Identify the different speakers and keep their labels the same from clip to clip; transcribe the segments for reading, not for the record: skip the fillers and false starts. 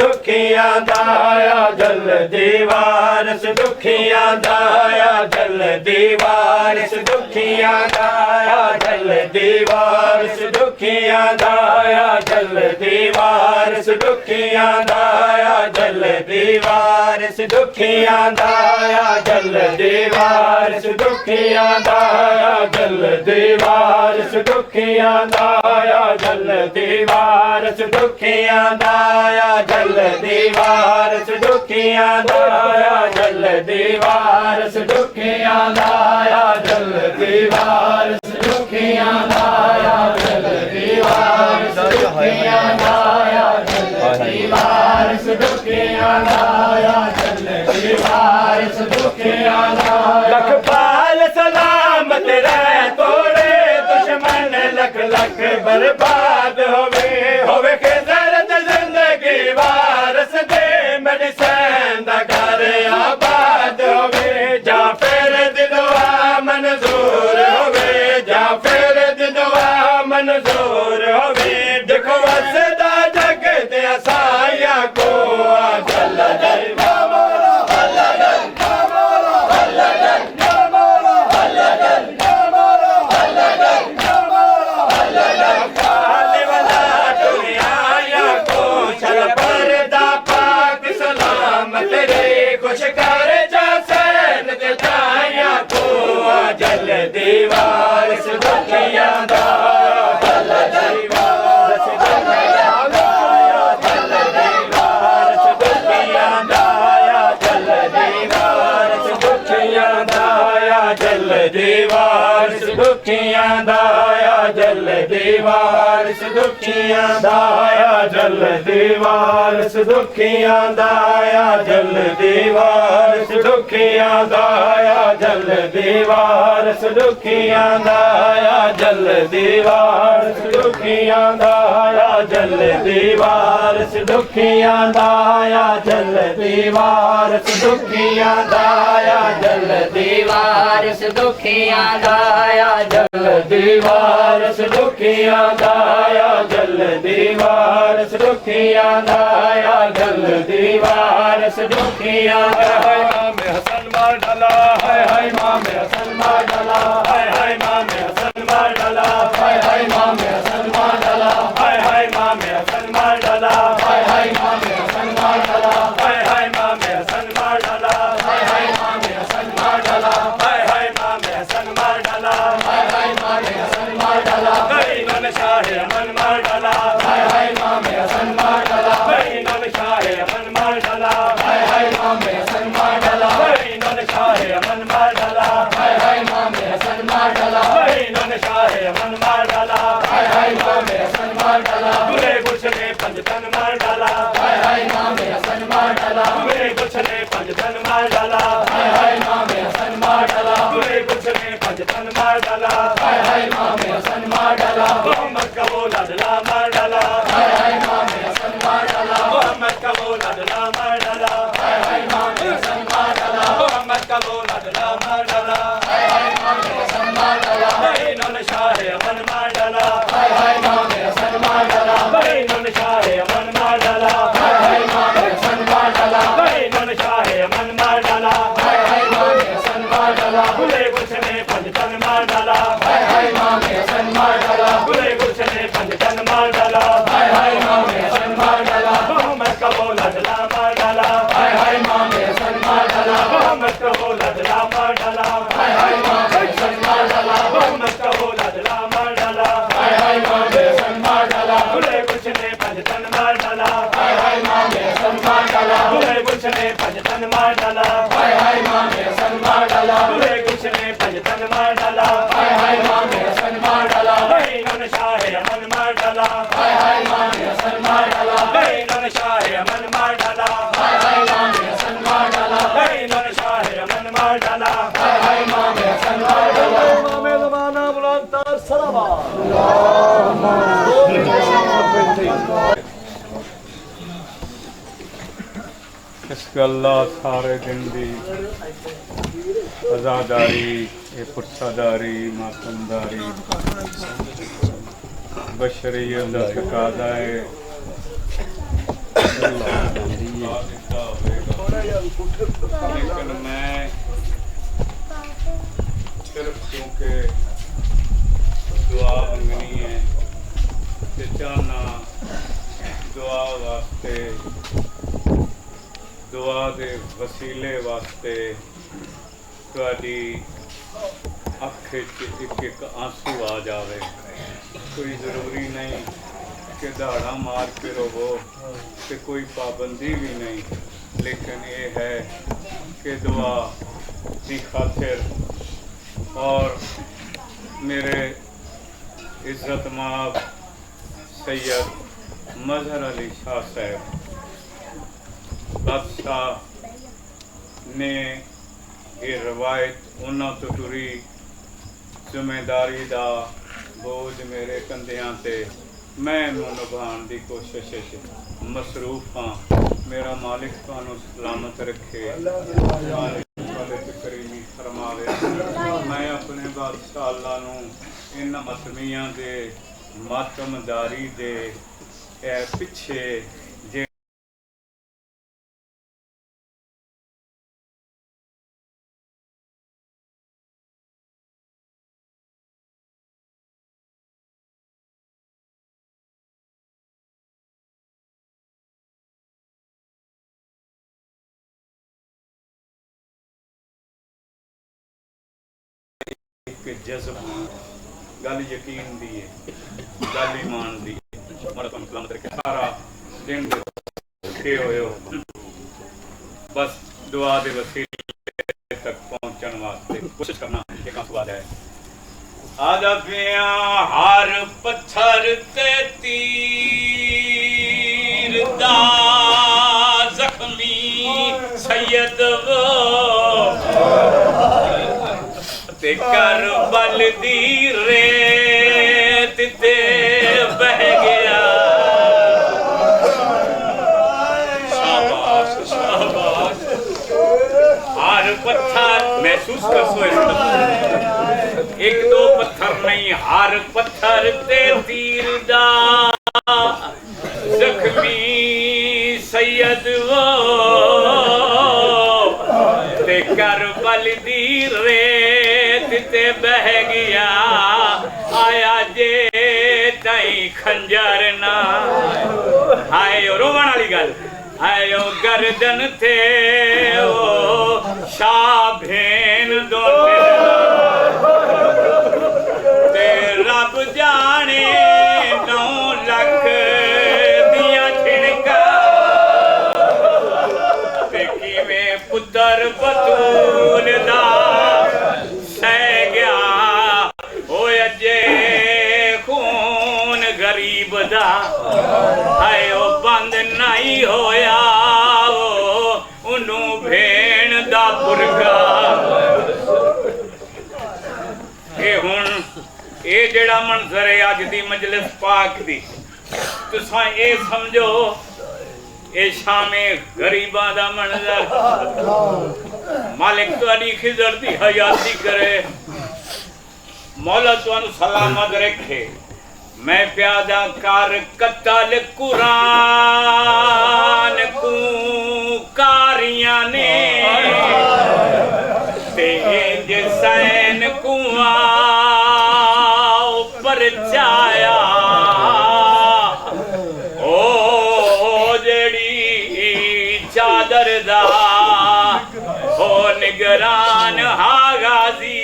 Speaker 1: दुखियां दाया जल्दी वारस दुखियां दाया जल्दी वारस दुखियां दाया जल्दी वारस दुखियां दाया जल्दी वारस दुखियां दाया जल्दी वारस दुखियां दाया जल्दी वारस दुखियां दाया जल्दी वारस दुखियां दाया जल्दी वारस दुखियां दाया जल्दी वारस दुखियां दाया जल्दी वारस दुखियां दाया जल्दी वारस दुखियां दाया जल्दी वारस दुखियां दाया जल्दी वारस दुखियां दाया जल्दी वारस दुखियां दाया लखपाल सलामत रह तोड़े दुश्मन लख लख बर्बाद होवे के दर्द जिंदगी वारस दे मेरी सैन दा घर आबाद होवे जा फिर दिलवा मंजूर होवे जा फिर दिलवा मंजूर होवे देखो वसदा जग ते साया को जल जल जल्दी वारस दुखियां दाया जल्दी वारस दुखियां दाया जल्दी वारस दुखियां दाया जल्दी वारस दुखियां दाया जल्दी वारस दुखियां दाया जल्दी वारस दुखियां दाया जल्दी वारस दुखियां दाया जल्दी वारस दुखियां दाया जल्दी वारस दुखियां दाया जल्दी वारस दुखियां दाया जल्दी वारस दुखियां दाया जल्दी वारस दुखियां दाया जल्दी वारस दुखियां दाया जल्दी वारस दुखियां दाया जल्दी वारस दुखियां दाया जल्दी वारस दुखियां दाया में हसन मार डाला हाय हाय मां में हसन मार डाला हाय हाय मां में हसन मार डाला हाय हाय मां में हसन मार डाला हाय हाय मां में हसन मार डाला हाय हाय मां में हसन मार डाला हाय हाय मां में हसन मार डाला हाय हाय मां में हसन मार डाला हाय हाय मां में हसन मार डाला हाय हाय मां में हसन मार डाला गई नन शाह अमन मार डाला हाय हाय मां में हसन मार डाला गई नन शाह अमन मार डाला हाय हाय मां में हसन मार डाला गई नन शाह अमन मार डाला हाय हाय मां में हसन मार डाला गई नन शाह अमन मार डाला हाय हाय मां में हसन मार डाला बुरे कुछ ने पंजतन मार डाला हाय हाय मां में हसन मार डाला बुरे कुछ ने पंजतन मार डाला हाय हाय मां में हसन मार डाला बुरे कुछ ने पंजतन मार डाला हाय हाय मां में हसन मार डाला मोहम्मद का वो लाडला मार डाला हाय हाय मां में हसन मार डाला मोहम्मद का वो लाडला मार डाला हाय हाय मां में हसन मार डाला मोहम्मद का वो लाडला मार डाला हाय हाय मां में हसन मार डाला नन शाह अमन मार डाला हाय हाय मां में हसन मार डाला नन शाह अमन मार डाला हाय हाय मां में हसन मार डाला नन शाह अमन मार डाला हाय हाय मां में हसन मार डाला बुरे कुछ ने पंजतन मार डाला हाय हाय मां में हसन मार डाला बुरे कुछ ने पंजतन मार डाला हाय हाय मां में हसन मार डाला मोहम्मद का वो लाडला मार डाला हाय हाय मां में हसन मार डाला मोहम्मद का वो लाडला मार डाला हाय हाय मां में हसन मार डाला मोहम्मद का वो लाडला मार डाला हाय हाय मां में हसन मार डाला बुरे कुछ ने पंजतन मार डाला हाय हाय मां में हसन मार डाला बुरे कुछ ने पंजतन मार डाला हाय हाय मां में हसन मार डाला बुरे कुछ ने पंजतन मार डाला हाय हाय मां में हसन मार डाला नन शाह अमन मार डाला हाय हाय मां में हसन मार डाला नन शाह अमन मार डाला हाय हाय मां में हसन मार डाला नन शाह अमन मार डाला हाय हाय मां में हसन मार डाला इमाम ज़माना बुलंद सलावत
Speaker 2: इस गल्ला सारे दिन दी आज़ादारी पुरसादारी मातमदारी बशरीयत दा तकाज़ा है लेकिन मैं सिर्फ क्योंकि दुआ मंगनी है ते चाहना दुआ वास्ते दुआ दे वसीले वास्ते तुहाडी अख एक एक आंसू आ जावे। कोई ज़रूरी नहीं कि दहाड़ा मार के रोवो, कि कोई पाबंदी भी नहीं, लेकिन ये है कि दुआ की खातिर। और मेरे इज़्ज़त माब सैयद मजहर अली शाह साहब बादशाह ने ये रवायत उन्होंने तो टुरी जिम्मेदारी का बोझ मेरे कंधियां ते मैं निभाने की कोशिश मसरूफ हाँ। मेरा मालिक तुहानू सलामत रखे, करीमी फरमावे। मैं अपने बादशाह अल्लाह नू इन मतमियां दे मातमदारी दे पिछे जे जज्ब गल यकीन दी है, गल ईमान दी है। सलामत रखे सारा दिन के होए हो बस दुआ दे वसीले तक पहुंचने वास्ते कोशिश करना एक आशीर्वाद है। आदा पिया हर पत्थर ते तीर दा जख्मी सैयद वो ते करबल दी रेत ते बह गया। शाबाश शाबाश। हर पत्थर महसूस कर सो एक दो पत्थर नहीं, हर पत्थर ते तीर दा जख्मी सैयद वो ते करबल दी रेत ते बह गया। आया जे तई खंजर ना आए रोवण वाली गल आयो गर्दन थे ओ शाह भेन दोने ते रब जाने 9 लख दिया छिड़का ते किवें पुत्र बतूल दा सह गया। ओ अजे खून गरीब दा हाय ओ बंद नहीं होया उन्नू भेण दा पुरगा। ये हुण ये जेड़ा मंजर है अज दी मजलिस पाक दी तुसां ये समझो ये शामे गरीबां दा मंजर। मालिक तुहाडी खिजर दी हयाती करे, मौला तुहानू सलामत रखे। मैं प्यादा कर कतल कुरान को कारियां ने ते सैन कुआ ऊपर जाया। ओ जेड़ी चादर दा हो निगरान हा गाजी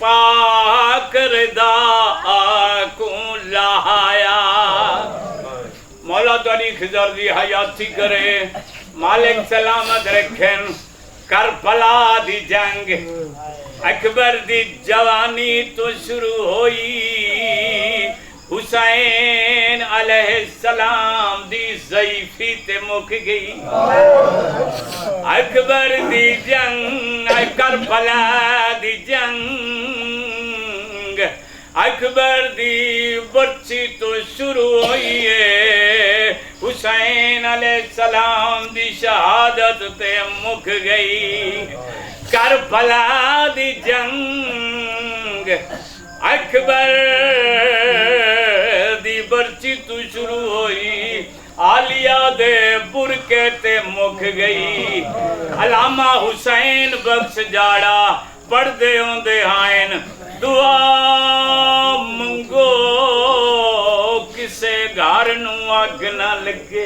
Speaker 2: पाकरदा को लाया। मौला तुहाडी खिजर दी हयाती करे, मालिक सलामत रखें। करबला दी जंग अकबर दी जवानी तो शुरू होई, हुसैन अलैहिस्सलाम दी ज़ईफी ते मुक गई। अकबर दी जंग करबला दी जंग अकबर दी बर्ची तो शुरू हुई है, हुसैन अलैहिस्सलाम दी शहादत ते मुक गई। करबला दी जंग अकबर बर्ची तू शुरू होई आलिया दे बुरके ते मुख गई अलामा हुसैन बख्श जाड़ा पढ़दे होंदे हायन दुआ मंगो किसे घर नू अग ना लगे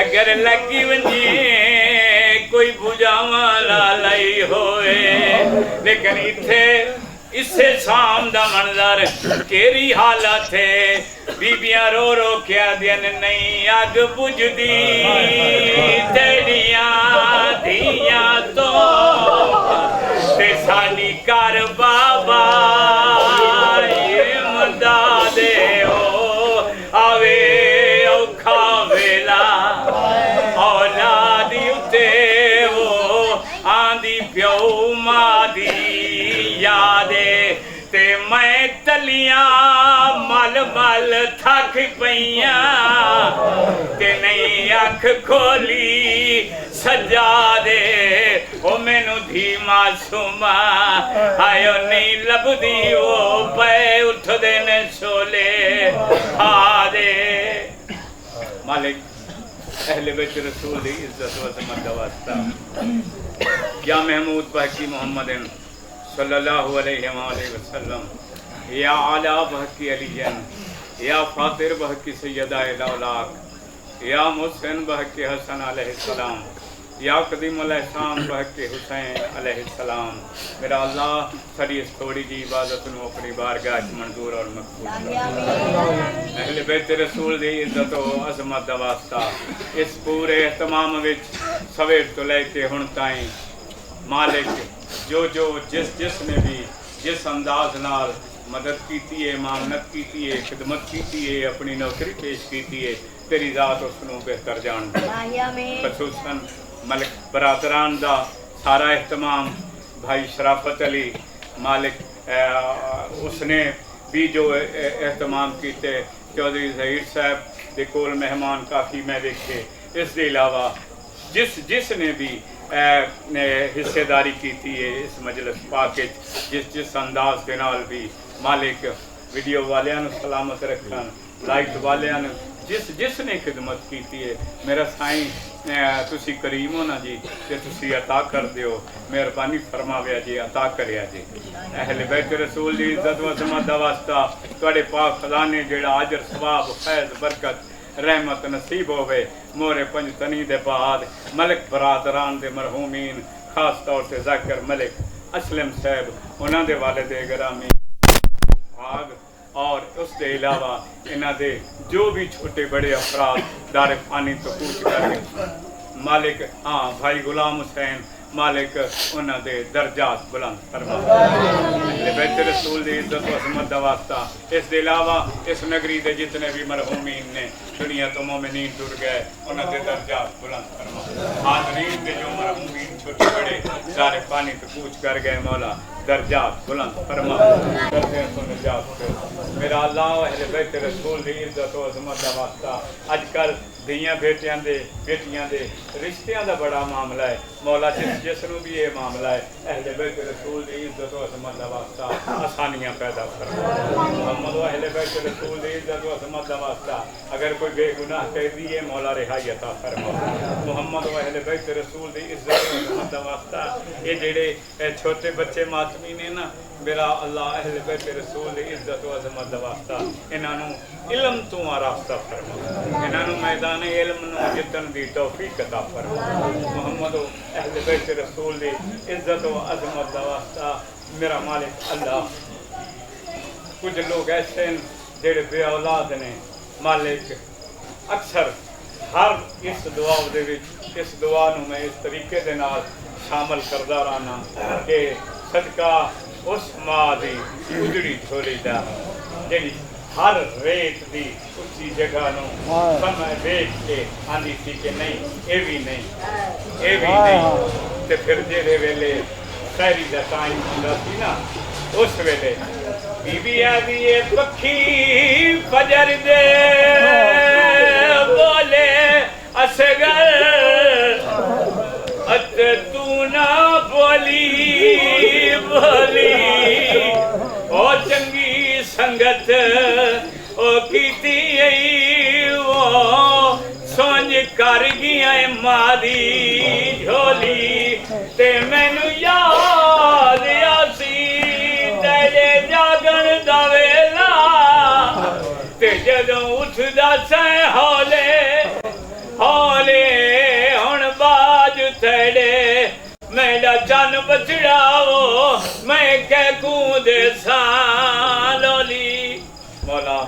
Speaker 2: अगर लगी वंजे कोई बुझावा ला लाई होए लेकिन इथे इसे शाम दा मंजर केरी हालत है बीबियां रो रो के दिन नहीं अग बुझदी तेरिया धिया तो ते साडी कर बाबा मदा दे ओ आवे औखा वेला औलाद उते वो आंदी प्यो मादी यादे ते मैं तलियां मल मल थक पईया ते नहीं अख खोली सजा दे ओ मैनू धी मासूमा आयो नहीं लभदी वो पे उठदे ने छोले खा दे मालिक अहले बैत रसूल दी इज्जत व अज़मत दा वास्ता या महमूद बाकी मोहम्मद सल्लल्लाहु अलैहि वसल्लम या आला बहकी अलीजन या फातिर बहकी सैयदा औलाद या मुहसिन बहकी हसन अलैहिस्सलाम या कदीम अलैहिस्सलाम बहकी हुसैन अलैहिस्सलाम मेरा अल्लाह साडी इस थोड़ी जी इबादत नूं अपनी बारगाह च मंजूर और मकबूल फरमाए अहले बैत रसूल दी इज्जत और अज़मत दा वास्ता इस पूरे तमाम विच सवेर तो लेके हुण ताईं मालिक जो जिस ने भी जिस अंदाज नाल मदद की है मामनत की है खिदमत की है अपनी नौकरी पेश की है तेरी जात उसनों बेहतर जान खसूसन मलिक बरादरान दा सारा एहतमाम भाई शराफत अली मालिक उसने भी जो एहतमाम किए चौधरी ज़हीर साहब दे कोल मेहमान काफ़ी मैं देखे इसके अलावा जिसने भी हिस्सेदारी की है इस मजलिस पाक जिस अंदाज के नाल भी मालिक वीडियो वालियां सलामत रखन लाइट वालियां जिसने खिदमत की है मेरा साईं तुसी करीम हो ना जी ते तुसी अता कर दियो मेहरबानी फरमावे जी अता करिया जी अहले बैत रसूल दी इज्जत व अज़मत दा वास्ता तुहाडे पाक खजाने जेड़ा अजर सवाब फैज़ बरकत रहमत नसीब होवे मोरे पंजतनी दे बाद मलिक बरादरान दे मरहूमीन खास तौर से जाकिर मलिक असलम साहब उन्हां दे वालिद गिरामी भाग और उसके अलावा इन्हां दे जो भी छोटे बड़े अफराद दार फानी तो कूच करके मालिक हाँ भाई गुलाम हुसैन मालिक उन्हां दे दर्जात बुलंद फरमाए बैत रसूल दी इज्जत व अज़मत दा वास्ता इसके अलावा इस नगरी दे जितने भी मरहूमीन ने दुनिया तो मोमिनीन टुर गए उन्हां दे दर्जात बुलंद फरमा हाज़रीन दे जो मरहूमीन छोटे बड़े सारे पानी तो कूच कर गए मौला दर्जात बुलंद फरमा करते हैं तो निजात मेरा अल्लाह अहले बैत रसूल दी इज्जत व अज़मत दा वास्ता अजकल धियां बेटियां दे रिश्तियां दा बड़ा मामला है मौला जिसनों भी ये मामला है अहले बैत रसूल दी इज्जत व अज़मत दा वास्ता आसानियां पैदा फरमा मोहम्मद अहले बैत रसूल दी इज्जत व अज़मत दा वास्ता अगर कोई बेगुनाह कैदी है मौला रिहाई अता फरमा मोहम्मद अहले बैत रसूल दी इज्जत व अज़मत दा वास्ता ये जेड़े छोटे बच्चे मातमी ने ना मेरा अल्लाह अहले बैत रसूल दी इज्जत व अज़मत दा वास्ता इन्हां नूं इल्म तो आरास्ता फरमा इन्हां नूं मैदान इल्म नूं जितन दी तौफीक अता फरमा मोहम्मद अहले बैत रसूल दी इज्जत व अज़मत दा वास्ता मेरा मालिक अल्लाह कुछ लोग ऐसे जेड़े बे औलाद ने मालिक अक्सर हर इस दुआ दे विच इस दुआ नूं मैं इस तरीके दे नाल शामिल करदा रहना कि सदका उस मां दी उजड़ी झोली दा जेड़ी हर रेत दी उसी जगह नूं समय देख के आंदी सी कि नहीं ये भी नहीं ते फिर जेड़े वेले सहरी दा टाइम हुंदा सी ना उस वेले बीबी आदी ए पखी फजर दे बोले असगर अत तू ना बोली ओ चंगी संगत ओ कर गया मां दी झोली ते मैनू याद आसी तेरे जागण दा वेला ते जदों उठदा सै हौले हौले हुण बाज तेरे मेरा चन बछड़ाओ मैं कै कूदे सा लोली मौला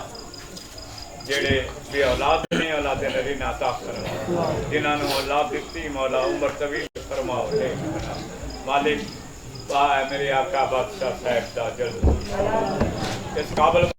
Speaker 2: जेड़े बे औलाद ने औलाद नबी नाता फरमा जिन्होंने औलाद दी मौला उम्र तवील फरमाओ मालिक मेरे आका बादशाह साहब दा जल्द इस काबल